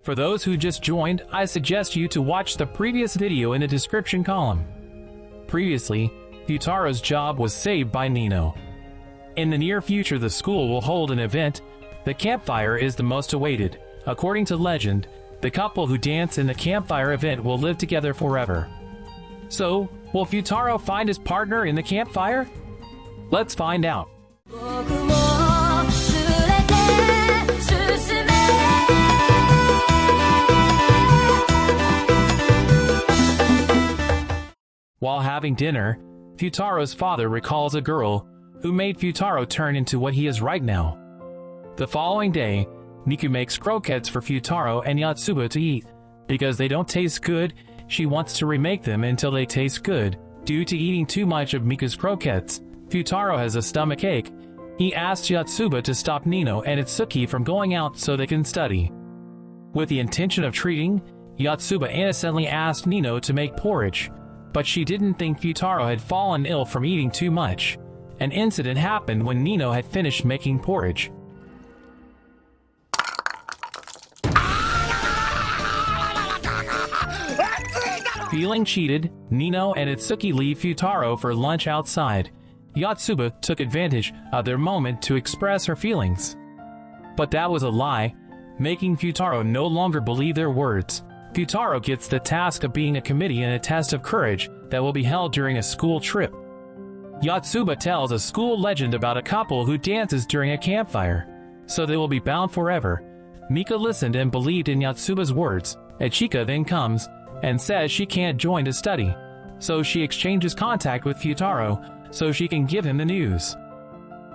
For those who just joined, I suggest you to watch the previous video in the description column. Previously, Futaro's job was saved by Nino. In the near future, the school will hold an event. The campfire is the most awaited. According to legend, the couple who dance in the campfire event will live together forever. So, will Futaro find his partner in the campfire? Let's find out. While having dinner, Futaro's father recalls a girl who made Futaro turn into what he is right now. The following day, Miku makes croquettes for Futaro and Yotsuba to eat. Because they don't taste good, she wants to remake them until they taste good. Due to eating too much of Miku's croquettes, Futaro has a stomach ache. He asks Yotsuba to stop Nino and Itsuki from going out so they can study. With the intention of treating, Yotsuba innocently asked Nino to make porridge. But she didn't think Futaro had fallen ill from eating too much. An incident happened when Nino had finished making porridge. Feeling cheated, Nino and Itsuki leave Futaro for lunch outside. Yotsuba took advantage of their moment to express her feelings. But that was a lie, making Futaro no longer believe their words. Futaro gets the task of being a committee in a test of courage that will be held during a school trip. Yotsuba tells a school legend about a couple who dances during a campfire, so they will be bound forever. Mika listened and believed in Yotsuba's words. Ichika then comes and says she can't join to study, so she exchanges contact with Futaro so she can give him the news.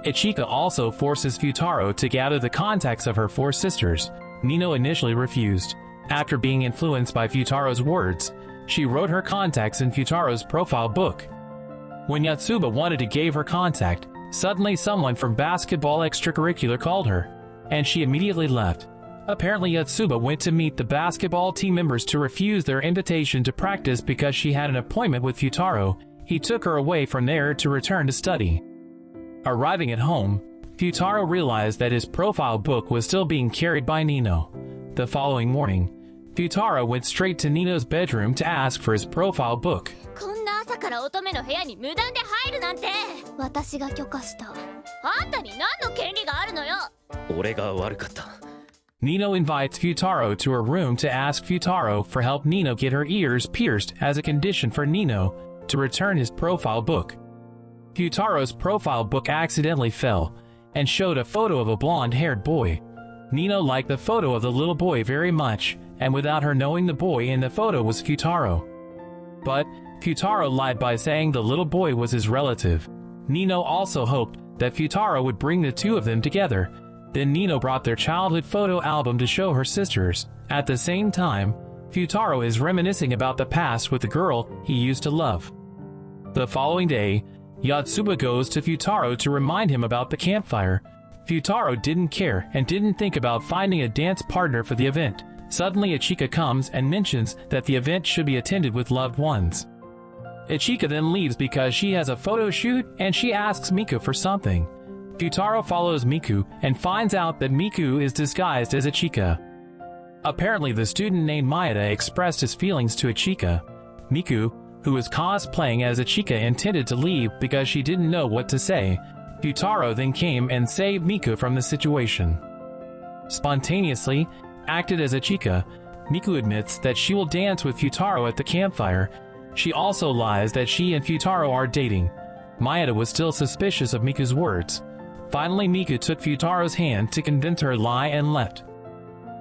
Ichika also forces Futaro to gather the contacts of her 4 sisters. Nino initially refused. After being influenced by Futaro's words, she wrote her contacts in Futaro's profile book. When Yotsuba wanted to give her contact, suddenly someone from basketball extracurricular called her, and she immediately left. Apparently Yotsuba went to meet the basketball team members to refuse their invitation to practice because she had an appointment with Futaro. He took her away from there to return to study. Arriving at home, Futaro realized that his profile book was still being carried by Nino. The following morning, Futaro went straight to Nino's bedroom to ask for his profile book. Nino invites Futaro to her room to ask Futaro for help Nino get her ears pierced as a condition for Nino to return his profile book. Futaro's profile book accidentally fell and showed a photo of a blonde-haired boy. Nino liked the photo of the little boy very much, and without her knowing, the boy in the photo was Futaro. But Futaro lied by saying the little boy was his relative. Nino also hoped that Futaro would bring the two of them together. Then Nino brought their childhood photo album to show her sisters. At the same time, Futaro is reminiscing about the past with the girl he used to love. The following day, Yotsuba goes to Futaro to remind him about the campfire. Futaro didn't care and didn't think about finding a dance partner for the event. Suddenly Ichika comes and mentions that the event should be attended with loved ones. Ichika then leaves because she has a photo shoot and she asks Miku for something. Futaro follows Miku and finds out that Miku is disguised as Ichika. Apparently the student named Maeda expressed his feelings to Ichika. Miku, who was cosplaying as Ichika, intended to leave because she didn't know what to say. Futaro then came and saved Miku from the situation. Spontaneously, acted as Ichika, Miku admits that she will dance with Futaro at the campfire. She also lies that she and Futaro are dating. Maeda was still suspicious of Miku's words. Finally, Miku took Futaro's hand to convince her lie and left.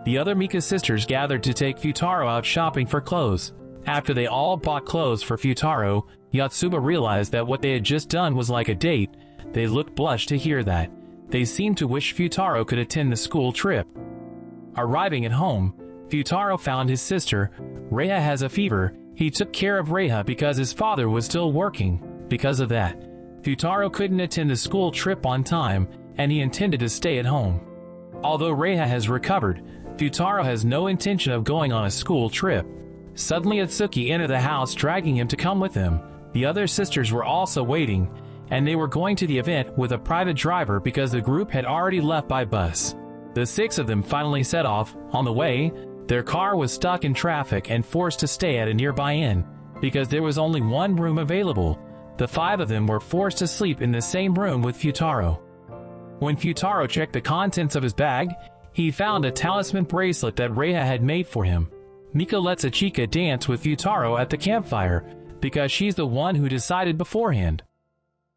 The other Mika sisters gathered to take Futaro out shopping for clothes. After they all bought clothes for Futaro, Yotsuba realized that what they had just done was like a date. They looked blushed to hear that. They seemed to wish Futaro could attend the school trip. Arriving at home, Futaro found his sister. Reiha has a fever. He took care of Reiha because his father was still working. Because of that, Futaro couldn't attend the school trip on time, and he intended to stay at home. Although Reiha has recovered, Futaro has no intention of going on a school trip. Suddenly Itsuki entered the house dragging him to come with him. The other sisters were also waiting, and they were going to the event with a private driver because the group had already left by bus. The 6 of them finally set off. On the way, Their car was stuck in traffic and forced to stay at a nearby inn, because there was only one room available. The 5 of them were forced to sleep in the same room with Futaro. When Futaro checked the contents of his bag, he found a talisman bracelet that Reiha had made for him. Miko lets Ichika dance with Futaro at the campfire, because she's the one who decided beforehand.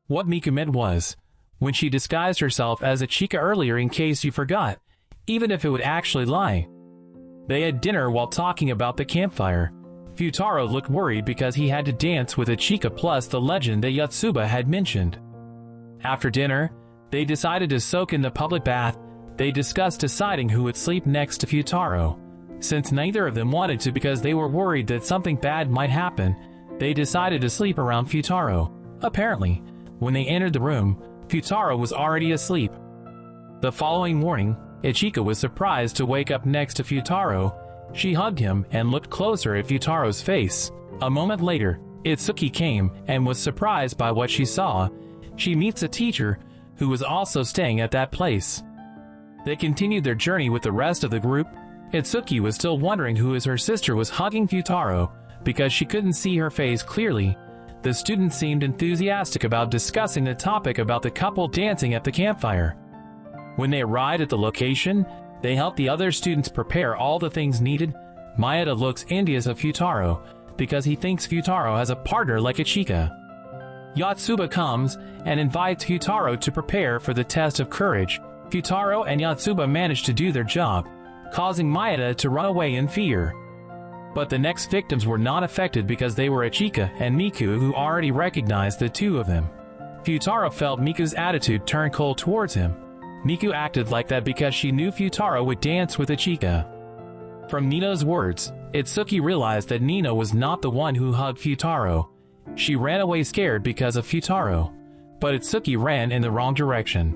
What Miko meant was, when she disguised herself as Ichika earlier in case you forgot, even if it would actually lie. They had dinner while talking about the campfire. Futaro looked worried because he had to dance with Ichika plus the legend that Yotsuba had mentioned. After dinner, they decided to soak in the public bath. They discussed deciding who would sleep next to Futaro. Since neither of them wanted to because they were worried that something bad might happen, they decided to sleep around Futaro. Apparently, when they entered the room, Futaro was already asleep. The following morning, Ichika was surprised to wake up next to Futaro. She hugged him and looked closer at Futaro's face. A moment later, Itsuki came and was surprised by what she saw. She meets a teacher who was also staying at that place. They continued their journey with the rest of the group. Itsuki was still wondering who her sister was hugging Futaro, because she couldn't see her face clearly. The students seemed enthusiastic about discussing the topic about the couple dancing at the campfire. When they arrived at the location, they helped the other students prepare all the things needed. Maeda looks envious of Futaro, because he thinks Futaro has a partner like Ichika. Yotsuba comes and invites Futaro to prepare for the test of courage. Futaro and Yotsuba manage to do their job, causing Maeda to run away in fear. But the next victims were not affected because they were Ichika and Miku, who already recognized the two of them. Futaro felt Miku's attitude turn cold towards him. Miku acted like that because she knew Futaro would dance with Ichika. From Nino's words, Itsuki realized that Nino was not the one who hugged Futaro. She ran away scared because of Futaro, but Itsuki ran in the wrong direction.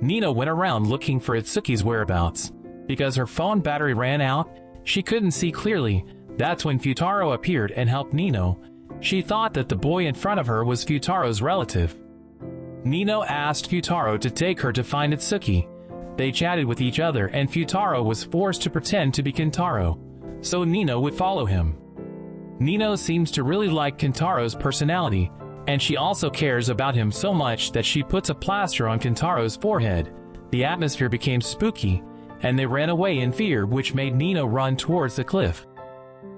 Nino went around looking for Itsuki's whereabouts. Because her phone battery ran out, she couldn't see clearly. That's when Futaro appeared and helped Nino. She thought that the boy in front of her was Futaro's relative. Nino asked Futaro to take her to find Itsuki. They chatted with each other and Futaro was forced to pretend to be Kentaro, so Nino would follow him. Nino seems to really like Kentaro's personality, and she also cares about him so much that she puts a plaster on Kentaro's forehead. The atmosphere became spooky, and they ran away in fear, which made Nino run towards the cliff.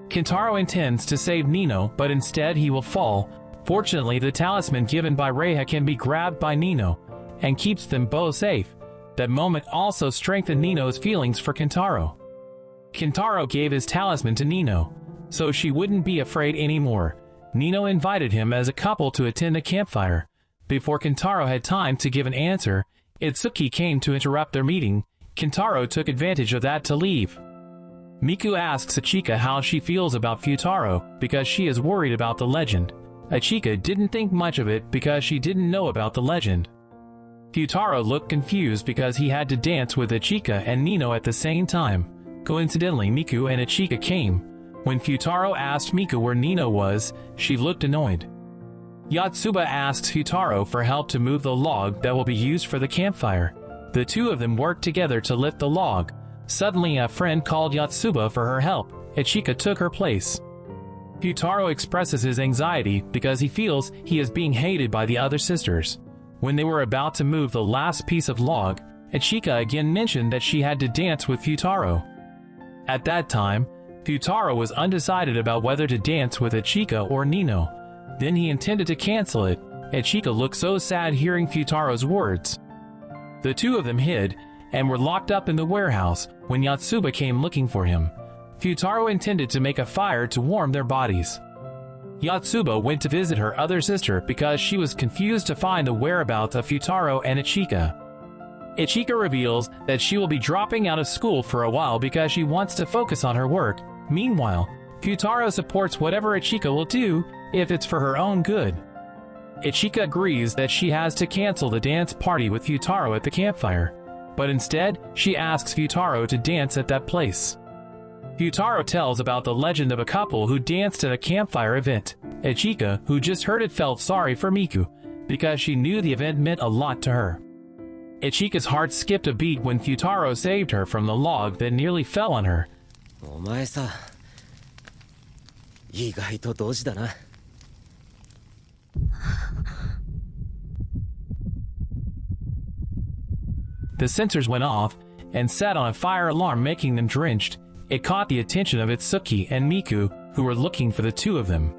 Kentaro intends to save Nino, but instead he will fall. Fortunately, the talisman given by Reiha can be grabbed by Nino, and keeps them both safe. That moment also strengthened Nino's feelings for Kentaro. Kentaro gave his talisman to Nino, so she wouldn't be afraid anymore. Nino invited him as a couple to attend the campfire. Before Kentaro had time to give an answer, Itsuki came to interrupt their meeting. Kentaro took advantage of that to leave. Miku asks Ichika how she feels about Futaro because she is worried about the legend. Ichika didn't think much of it because she didn't know about the legend. Futaro looked confused because he had to dance with Ichika and Nino at the same time. Coincidentally, Miku and Ichika came. When Futaro asked Miku where Nino was, she looked annoyed. Yotsuba asks Futaro for help to move the log that will be used for the campfire. The two of them work together to lift the log. Suddenly a friend called Yotsuba for her help. Ichika took her place. Futaro expresses his anxiety because he feels he is being hated by the other sisters. When they were about to move the last piece of log, Ichika again mentioned that she had to dance with Futaro. At that time, Futaro was undecided about whether to dance with Ichika or Nino. Then he intended to cancel it. Ichika looked so sad hearing Futaro's words. The two of them hid and were locked up in the warehouse when Yotsuba came looking for him. Futaro intended to make a fire to warm their bodies. Yotsuba went to visit her other sister because she was confused to find the whereabouts of Futaro and Ichika. Ichika reveals that she will be dropping out of school for a while because she wants to focus on her work. Meanwhile, Futaro supports whatever Ichika will do if it's for her own good. Ichika agrees that she has to cancel the dance party with Futaro at the campfire, but instead she asks Futaro to dance at that place. Futaro tells about the legend of a couple who danced at a campfire event. Ichika, who just heard it, felt sorry for Miku because she knew the event meant a lot to her. Ichika's heart skipped a beat when Futaro saved her from the log that nearly fell on her. お前さ、意外とドジだな。The sensors went off and set on a fire alarm, making them drenched. It caught the attention of Uesugi and Miku, who were looking for the two of them.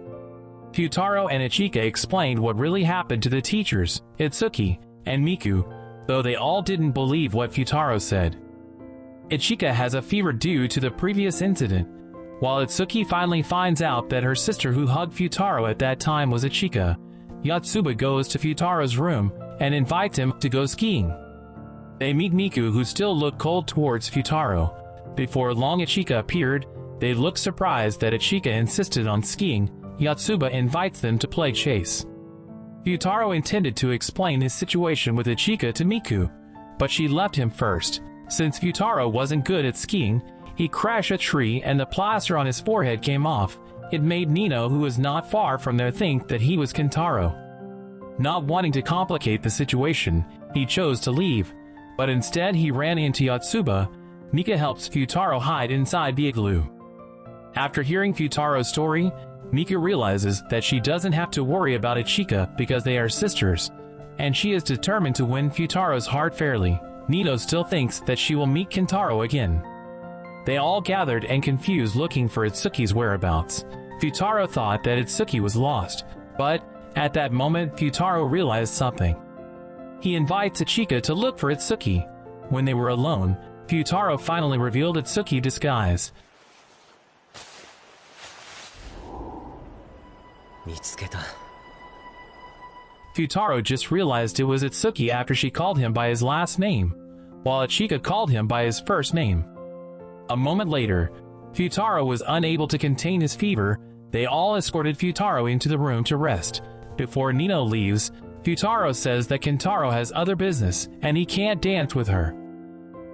Futaro and Ichika explained what really happened to the teachers, Uesugi and Miku, though they all didn't believe what Futaro said. Ichika has a fever due to the previous incident, while Uesugi finally finds out that her sister who hugged Futaro at that time was Ichika. Yotsuba goes to Futaro's room and invites him to go skiing. They meet Miku, who still looked cold towards Futaro. Before long Ichika appeared. They look surprised that Ichika insisted on skiing. Yotsuba invites them to play chase. Futaro intended to explain his situation with Ichika to Miku, but she left him first. Since Futaro wasn't good at skiing, he crashed a tree and the plaster on his forehead came off. It made Nino, who was not far from there, think that he was Kentaro. Not wanting to complicate the situation, he chose to leave. But instead he ran into Yotsuba. Mika helps Futaro hide inside the igloo. After hearing Futaro's story, Mika realizes that she doesn't have to worry about Ichika because they are sisters, and she is determined to win Futaro's heart fairly. Nino still thinks that she will meet Kentaro again. They all gathered and confused looking for Itsuki's whereabouts. Futaro thought that Itsuki was lost, but at that moment Futaro realized something. He invites Ichika to look for Itsuki. When they were alone, Futaro finally revealed Itsuki's disguise. 見つけた。 Futaro just realized it was Itsuki after she called him by his last name, while Ichika called him by his first name. A moment later, Futaro was unable to contain his fever. They all escorted Futaro into the room to rest. Before Nino leaves, Futaro says that Kentaro has other business and he can't dance with her.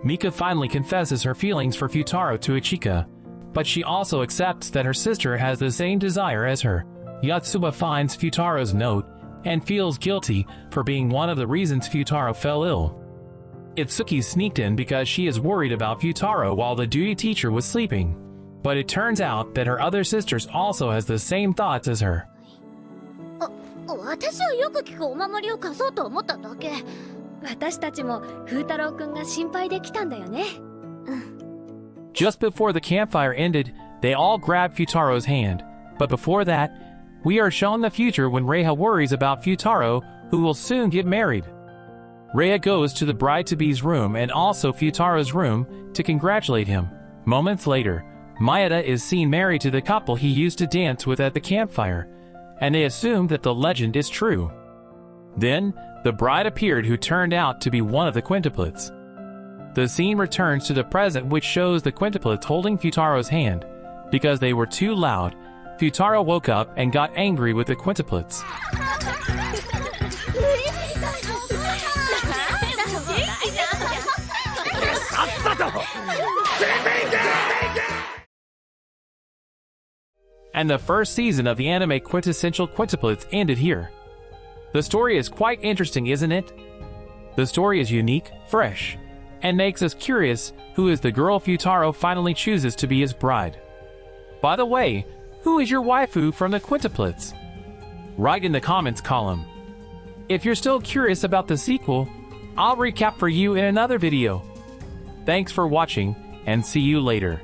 Mika finally confesses her feelings for Futaro to Ichika, but she also accepts that her sister has the same desire as her. Yotsuba finds Futaro's note and feels guilty for being one of the reasons Futaro fell ill. Itsuki sneaked in because she is worried about Futaro while the duty teacher was sleeping, but it turns out that her other sisters also has the same thoughts as her. 私はよく聞くお守りを貸そうと思っただけ。私たちも風太郎くんが心配で来たんだよね。Just before the campfire ended, they all grabbed Futaro's hand. But before that, we are shown the future when Reiha worries about Futaro, who will soon get married. Reiha goes to the bride-to-be's room and also Futaro's room to congratulate him. Moments later, Maeda is seen married to the couple he used to dance with at the campfire, and they assume that the legend is true. Then, the bride appeared who turned out to be one of the quintuplets. The scene returns to the present, which shows the quintuplets holding Futaro's hand. Because they were too loud, Futaro woke up and got angry with the quintuplets. And the first season of the anime Quintessential Quintuplets ended here. The story is quite interesting, isn't it? The story is unique, fresh, and makes us curious who is the girl Futaro finally chooses to be his bride. By the way, who is your waifu from the Quintuplets? Write in the comments column. If you're still curious about the sequel, I'll recap for you in another video. Thanks for watching, and see you later.